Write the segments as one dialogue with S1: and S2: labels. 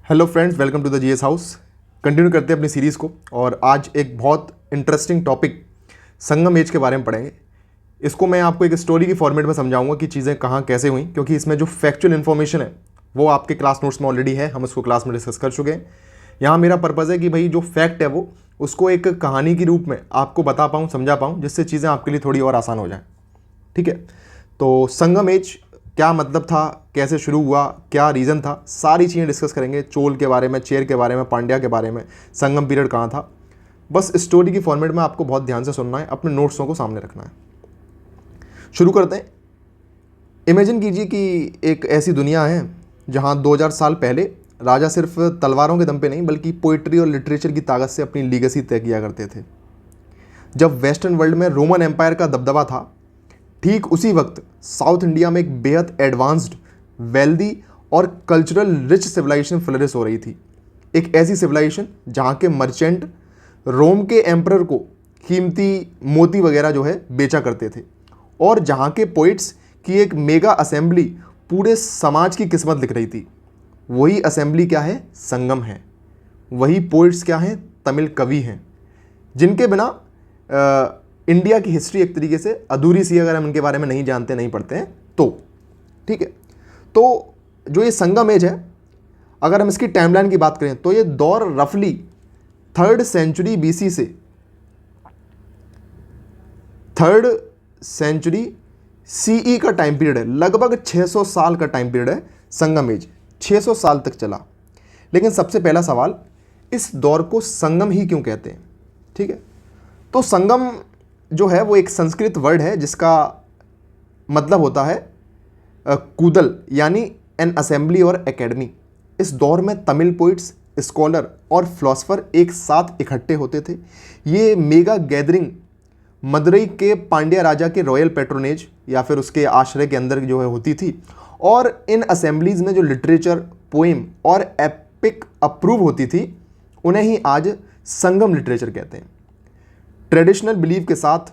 S1: Hello friends, welcome to the GS house. Continue करते हैं अपनी सीरीज़ को और आज एक बहुत इंटरेस्टिंग टॉपिक संगम एज के बारे में पढ़ेंगे। इसको मैं आपको एक स्टोरी की फॉर्मेट में समझाऊंगा कि चीज़ें कहाँ कैसे हुई, क्योंकि इसमें जो फैक्चुअल इन्फॉर्मेशन है वो आपके क्लास नोट्स में ऑलरेडी है, हम उसको क्लास में डिस्कस कर चुके हैं। यहाँ मेरा पर्पज़ है कि भाई जो फैक्ट है वो उसको एक कहानी के रूप में आपको बता पाऊँ, समझा पाऊँ, जिससे चीज़ें आपके लिए थोड़ी और आसान हो जाएँ। ठीक है, तो संगम एज क्या मतलब था, कैसे शुरू हुआ, क्या रीज़न था, सारी चीज़ें डिस्कस करेंगे। चोल के बारे में, चेर के बारे में, पांड्या के बारे में, संगम पीरियड कहाँ था। बस स्टोरी की फॉर्मेट में आपको बहुत ध्यान से सुनना है, अपने नोट्सों को सामने रखना है। शुरू करते हैं। इमेजिन कीजिए कि एक ऐसी दुनिया है जहाँ 2000 साल पहले राजा सिर्फ तलवारों के दम पे नहीं बल्कि पोइट्री और लिटरेचर की ताकत से अपनी लीगेसी तय किया करते थे। जब वेस्टर्न वर्ल्ड में रोमन एम्पायर का दबदबा था, ठीक उसी वक्त साउथ इंडिया में एक बेहद एडवांस्ड, वेल्दी और कल्चरल रिच सिविलाइजेशन फ्लरिश हो रही थी। एक ऐसी सिविलाइजेशन जहाँ के मर्चेंट रोम के एम्परर को कीमती मोती वगैरह जो है बेचा करते थे, और जहाँ के पोइट्स की एक मेगा असेंबली पूरे समाज की किस्मत लिख रही थी। वही असेंबली क्या है? संगम है। वही पोइट्स क्या हैं? तमिल कवि हैं, जिनके बिना इंडिया की हिस्ट्री एक तरीके से अधूरी सी, अगर हम इनके बारे में नहीं जानते, नहीं पढ़ते हैं तो। ठीक है, तो जो ये संगम एज है, अगर हम इसकी टाइमलाइन की बात करें तो ये दौर रफली 3rd सेंचुरी बीसी से 3rd सेंचुरी सीई का टाइम पीरियड है। लगभग 600 साल का टाइम पीरियड है संगम एज, 600 साल तक चला। लेकिन सबसे पहला सवाल, इस दौर को संगम ही क्यों कहते हैं? ठीक है, तो संगम जो है वो एक संस्कृत वर्ड है जिसका मतलब होता है कूदल, यानी एन असेंबली और एकेडमी। इस दौर में तमिल पोइट्स, स्कॉलर और फिलोसफर एक साथ इकट्ठे होते थे। ये मेगा गैदरिंग मदुरई के पांड्या राजा के रॉयल पैट्रोनेज या फिर उसके आश्रय के अंदर जो है होती थी, और इन असेंबलीज में जो लिटरेचर, पोएम और एपिक अप्रूव होती थी उन्हें ही आज संगम लिटरेचर कहते हैं। ट्रेडिशनल बिलीफ के साथ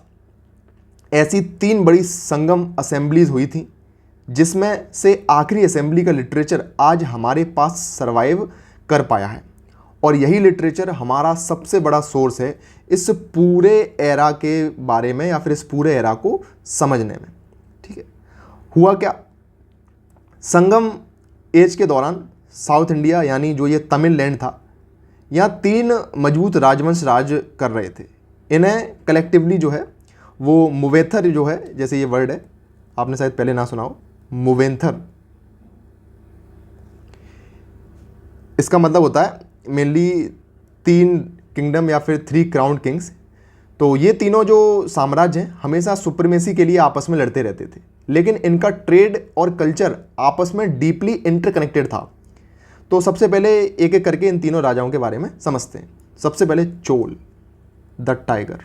S1: ऐसी 3 बड़ी संगम असेंबलीज हुई थी, जिसमें से आखिरी असेंबली का लिटरेचर आज हमारे पास सरवाइव कर पाया है, और यही लिटरेचर हमारा सबसे बड़ा सोर्स है इस पूरे एरा के बारे में या फिर इस पूरे एरा को समझने में। ठीक है, हुआ क्या? संगम एज के दौरान साउथ इंडिया, यानी जो ये तमिल लैंड था, यहाँ 3 मजबूत राजवंश राज कर रहे थे। इन्हें कलेक्टिवली जो है वो मुवेंथर जो है, जैसे ये वर्ड है आपने शायद पहले ना सुना हो, मुवेंथर, इसका मतलब होता है मेनली 3 किंगडम या फिर 3 क्राउन किंग्स। तो ये तीनों जो साम्राज्य हैं हमेशा सुप्रीमेसी के लिए आपस में लड़ते रहते थे, लेकिन इनका ट्रेड और कल्चर आपस में डीपली इंटरकनेक्टेड था। तो सबसे पहले एक एक करके इन तीनों राजाओं के बारे में समझते हैं। सबसे पहले चोल, द टाइगर।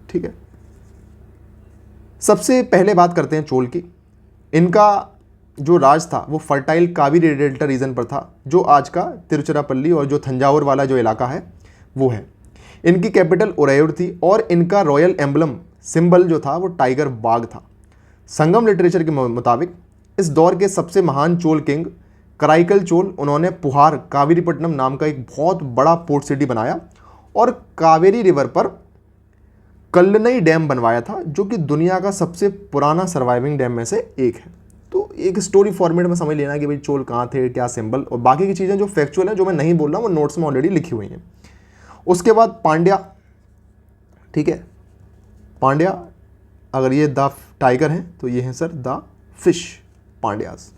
S1: ठीक है, सबसे पहले बात करते हैं चोल की। इनका जो राज था वो फर्टाइल कावेरी डेल्टा रीजन पर था, जो आज का तिरुचिरापल्ली और जो थंजावुर वाला जो इलाका है वो है। इनकी कैपिटल उरैयूर थी, और इनका रॉयल एम्बलम, सिंबल जो था वो टाइगर बाघ था। संगम लिटरेचर के मुताबिक इस दौर के सबसे महान चोल किंग कराईकल चोल, उन्होंने पुहार कावेरीपट्टनम नाम का एक बहुत बड़ा पोर्ट सिटी बनाया और कावेरी रिवर पर कल्लनई डैम बनवाया था, जो कि दुनिया का सबसे पुराना सर्वाइविंग डैम में से एक है। तो एक स्टोरी फॉर्मेट में समझ लेना कि भाई चोल कहाँ थे, क्या सिंबल, और बाकी की चीज़ें जो फैक्चुअल हैं, जो मैं नहीं बोल रहा हूँ, वो नोट्स में ऑलरेडी लिखी हुई हैं। उसके बाद पांड्या। ठीक है, पांड्या, अगर ये द टाइगर हैं तो ये हैं सर द फिश, पांड्यास।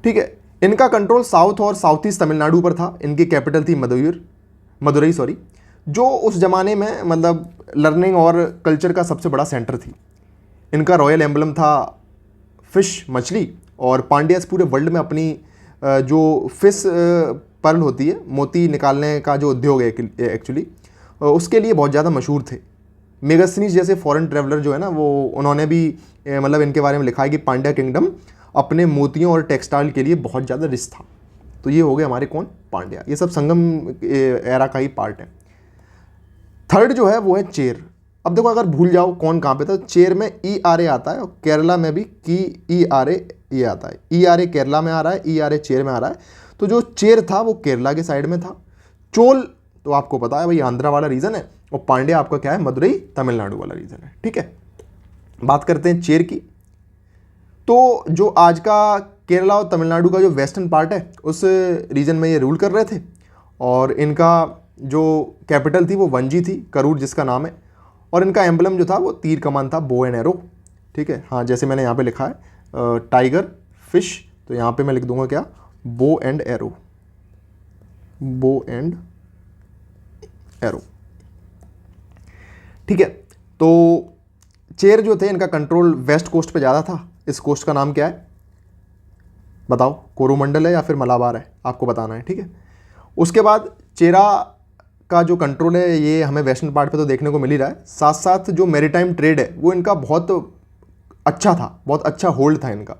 S1: ठीक है, इनका कंट्रोल साउथ और साउथ ईस्ट तमिलनाडु पर था। इनकी कैपिटल थी मदुरई सॉरी, जो उस ज़माने में मतलब लर्निंग और कल्चर का सबसे बड़ा सेंटर थी। इनका रॉयल एम्बलम था फिश, मछली, और पांड्यास पूरे वर्ल्ड में अपनी जो फिश पर्ल होती है, मोती निकालने का जो उद्योग है एक्चुअली, उसके लिए बहुत ज़्यादा मशहूर थे। मेगास्थनीज जैसे फॉरेन ट्रैवलर जो है ना, वो उन्होंने भी मतलब इनके बारे में लिखा है कि पांड्या किंगडम अपने मोतियों और टेक्सटाइल के लिए बहुत ज़्यादा रिच था। तो ये हो गए हमारे कौन? पांड्या। ये सब संगम एरा का ही पार्ट है। 3rd जो है वो है चेर। अब देखो अगर भूल जाओ कौन कहाँ पे था, चेर में ERA आता है और केरला में भी ERA ये आता है। ERA केरला में आ रहा है, ERA चेर में आ रहा है। तो जो चेर था वो केरला के साइड में था, चोल तो आपको पता है भाई आंध्रा वाला रीजन है, और पांड्या आपका क्या है, मदुरई तमिलनाडु वाला रीजन है। ठीक है, बात करते हैं चेर की। तो जो आज का केरला और तमिलनाडु का जो वेस्टर्न पार्ट है उस रीजन में ये रूल कर रहे थे, और इनका जो कैपिटल थी वो वंजी थी, करूर जिसका नाम है, और इनका एम्बलम जो था वो तीर कमान था, बो एंड एरो। ठीक है, हाँ जैसे मैंने यहाँ पे लिखा है टाइगर फिश, तो यहाँ पे मैं लिख दूंगा क्या, bow and arrow, bow and arrow. ठीक है, तो चेर जो थे इनका कंट्रोल वेस्ट कोस्ट पे ज़्यादा था। इस कोस्ट का नाम क्या है बताओ, कोरोमंडल है या फिर मलाबार है, आपको बताना है। ठीक है, उसके बाद चेरा का जो कंट्रोल है ये हमें वेस्टर्न पार्ट पे तो देखने को मिल ही रहा है, साथ साथ जो मैरीटाइम ट्रेड है वो इनका बहुत अच्छा था, बहुत अच्छा होल्ड था इनका।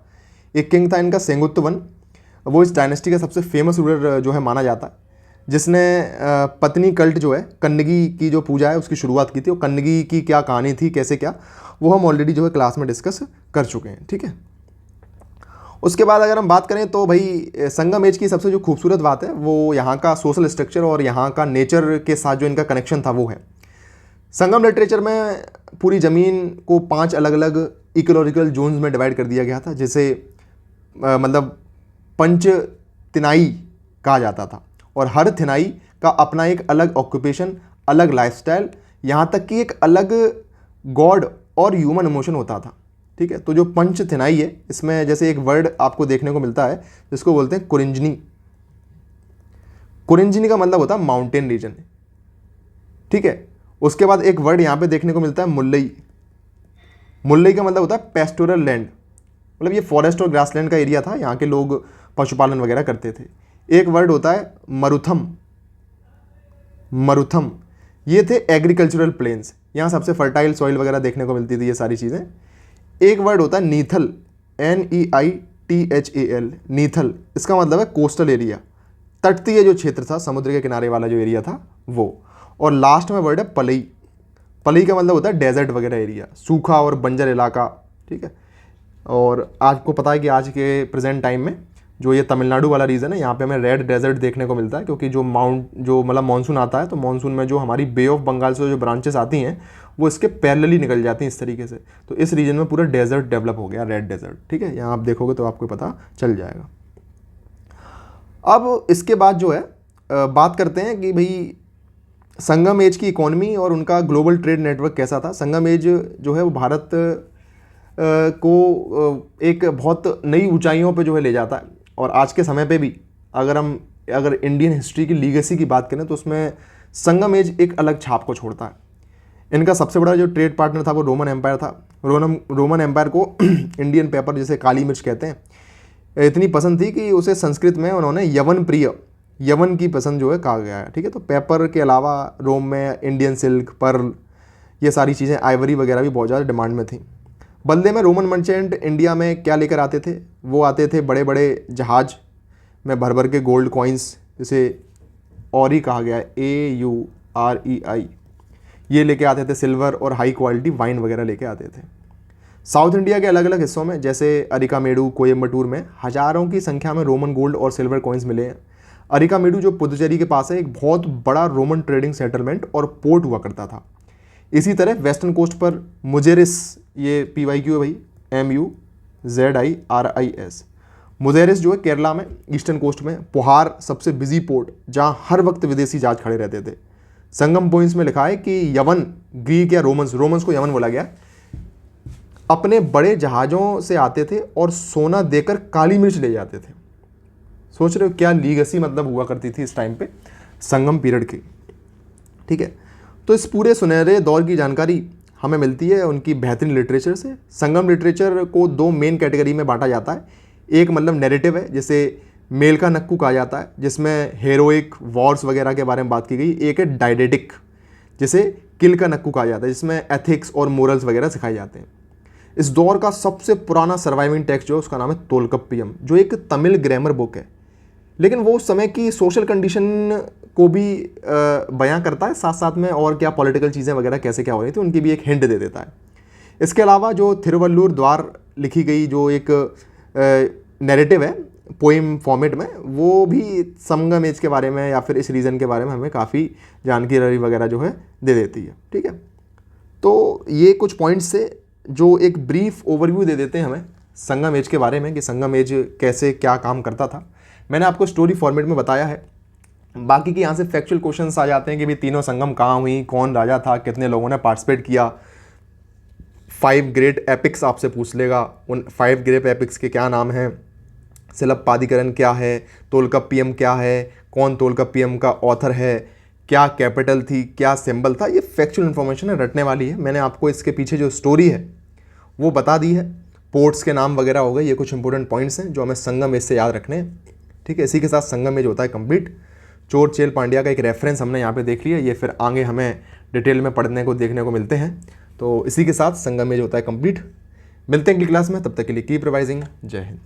S1: एक किंग था इनका सेंगुत्तु वन, वो इस डायनेस्टी का सबसे फेमस रूलर जो है माना जाता है, जिसने पत्नी कल्ट जो है, कन्नगी की जो पूजा है उसकी शुरुआत की थी। और कन्नगी की क्या कहानी थी, कैसे क्या, वो हम ऑलरेडी जो है क्लास में डिस्कस कर चुके हैं। ठीक है, उसके बाद अगर हम बात करें तो भाई संगम एज की सबसे जो खूबसूरत बात है वो यहाँ का सोशल स्ट्रक्चर और यहाँ का नेचर के साथ जो इनका कनेक्शन था वो है। संगम लिटरेचर में पूरी ज़मीन को 5 अलग अलग इकोलॉजिकल जोन्स में डिवाइड कर दिया गया था, जिसे मतलब पंच तिनाई कहा जाता था, और हर थिनाई का अपना एक अलग ऑक्यूपेशन, अलग लाइफस्टाइल, यहाँ तक कि एक अलग गॉड और ह्यूमन इमोशन होता था। ठीक है, तो जो पंच थिनाई है इसमें जैसे एक वर्ड आपको देखने को मिलता है जिसको बोलते हैं कुरिंजनी। कुरिंजनी का मतलब होता है माउंटेन रीजन। ठीक है, उसके बाद एक वर्ड यहाँ पे देखने को मिलता है मुल्लई। मुल्लई का मतलब होता है पेस्टोरल लैंड, मतलब ये फॉरेस्ट और ग्रासलैंड का एरिया था, यहाँ के लोग पशुपालन वगैरह करते थे। एक वर्ड होता है मरुथम। मरुथम ये थे एग्रीकल्चरल प्लेन्स, यहाँ सबसे फर्टाइल सॉइल वगैरह देखने को मिलती थी, ये सारी चीज़ें। एक वर्ड होता है नीथल, NEITHAL, नीथल, इसका मतलब है कोस्टल एरिया, तटीय जो क्षेत्र था, समुद्र के किनारे वाला जो एरिया था वो। और लास्ट में वर्ड है पलई। पलई का मतलब होता है डेजर्ट वगैरह एरिया, सूखा और बंजर इलाका। ठीक है, और आपको पता है कि आज के प्रेजेंट टाइम में जो ये तमिलनाडु वाला रीजन है यहाँ पे हमें रेड डेजर्ट देखने को मिलता है, क्योंकि जो मतलब मानसून आता है तो मानसून में जो हमारी बे ऑफ बंगाल से जो ब्रांचेस आती हैं वो इसके पैरेलली निकल जाती हैं इस तरीके से, तो इस रीजन में पूरा डेजर्ट डेवलप हो गया, रेड डेजर्ट। ठीक है, यहाँ आप देखोगे तो आपको पता चल जाएगा। अब इसके बाद जो है बात करते हैं कि भाई संगम एज की इकोनॉमी और उनका ग्लोबल ट्रेड नेटवर्क कैसा था। संगम एज जो है वो भारत को एक बहुत नई ऊंचाइयों पे जो है ले जाता है, और आज के समय पे भी अगर इंडियन हिस्ट्री की लीगेसी की बात करें तो उसमें संगम एज एक अलग छाप को छोड़ता है। इनका सबसे बड़ा जो ट्रेड पार्टनर था वो रोमन एम्पायर था। रोमन एम्पायर को इंडियन पेपर जिसे काली मिर्च कहते हैं इतनी पसंद थी कि उसे संस्कृत में उन्होंने यवन प्रिय, यवन की पसंद जो है कहा गया है। ठीक है, तो पेपर के अलावा रोम में इंडियन सिल्क, पर्ल, ये सारी चीज़ें, आइवरी वगैरह भी बहुत ज़्यादा डिमांड में थी। बदले में रोमन मर्चेंट इंडिया में क्या लेकर आते थे, वो आते थे बड़े बड़े जहाज में भर भर के गोल्ड कॉइन्स, जिसे ऑरी कहा गया है, AUREI, ये लेके आते थे। सिल्वर और हाई क्वालिटी वाइन वगैरह लेके आते थे। साउथ इंडिया के अलग अलग हिस्सों में जैसे अरिकामेडू, कोयम्बटूर में हज़ारों की संख्या में रोमन गोल्ड और सिल्वर कॉइन्स मिले हैं। अरिकामेडू जो पुदुचेरी के पास है, एक बहुत बड़ा रोमन ट्रेडिंग सेटलमेंट और पोर्ट हुआ करता था। इसी तरह वेस्टर्न कोस्ट पर मुजेरिस, ये PYQ है भाई, MUZERIS, मुजेरिस जो है केरला में, ईस्टर्न कोस्ट में। पोहार सबसे बिजी पोर्ट जहाँ हर वक्त विदेशी जहाज खड़े रहते थे। संगम पॉइंट्स में लिखा है कि यवन, ग्रीक या रोमन्स को यवन बोला गया, अपने बड़े जहाज़ों से आते थे और सोना देकर काली मिर्च ले जाते थे। सोच रहे हो क्या लीगेसी मतलब हुआ करती थी इस टाइम पे संगम पीरियड की। ठीक है, तो इस पूरे सुनहरे दौर की जानकारी हमें मिलती है उनकी बेहतरीन लिटरेचर से। संगम लिटरेचर को 2 मेन कैटेगरी में बांटा जाता है। एक मतलब नैरेटिव है, जिसे मेलका नक्कू कहा जाता है, जिसमें हेरोइक वॉर्स वगैरह के बारे में बात की गई। एक है डायडेटिक, जिसे किल का नक्कू कहा जाता है, जिसमें एथिक्स और मोरल्स वगैरह सिखाए जाते हैं। इस दौर का सबसे पुराना सर्वाइविंग टेक्स्ट जो है उसका नाम है तोलकप्पियम, जो एक तमिल ग्रामर बुक है, लेकिन वो उस समय की सोशल कंडीशन को भी बयां करता है, साथ साथ में और क्या पॉलिटिकल चीज़ें वगैरह कैसे क्या हो रही थी उनकी भी एक हिंट दे देता है। इसके अलावा जो थिरुवल्लुर द्वार लिखी गई जो एक नैरेटिव है पोइम फॉर्मेट में, वो भी संगम एज के बारे में या फिर इस रीजन के बारे में हमें काफ़ी जानकारी वगैरह जो है दे देती है। ठीक है, तो ये कुछ पॉइंट्स से जो एक ब्रीफ ओवरव्यू दे देते हैं हमें संगम एज के बारे में कि संगम एज कैसे क्या काम करता था। मैंने आपको स्टोरी फॉर्मेट में बताया है। बाकी के यहाँ से फैक्चुअल क्वेश्चंस आ जाते हैं कि भाई तीनों संगम कहाँ हुई, कौन राजा था, कितने लोगों ने पार्टिसिपेट किया। 5 ग्रेट एपिक्स आपसे पूछ लेगा, उन 5 ग्रेट एपिक्स के क्या नाम हैं, शिलापदिकरण क्या है, तोलकाप्पियम क्या है, कौन तोलकाप्पियम का ऑथर है, क्या कैपिटल थी, क्या सिंबल था। ये फैक्चुअल इन्फॉर्मेशन है, रटने वाली है। मैंने आपको इसके पीछे जो स्टोरी है वो बता दी है। पोर्ट्स के नाम वगैरह हो गए, ये कुछ इंपॉर्टेंट पॉइंट्स हैं जो हमें संगम एज से याद रखने हैं। ठीक है, इसी के साथ संगम एज होता है कंप्लीट। चोर चेल पांड्या का एक रेफरेंस हमने यहाँ पे देख लिया, ये फिर आगे हमें डिटेल में पढ़ने को देखने को मिलते हैं। तो इसी के साथ संगम एज होता है कंप्लीट। मिलते हैं अगली क्लास में, तब तक के लिए कीप रिवाइजिंग। जय हिंद।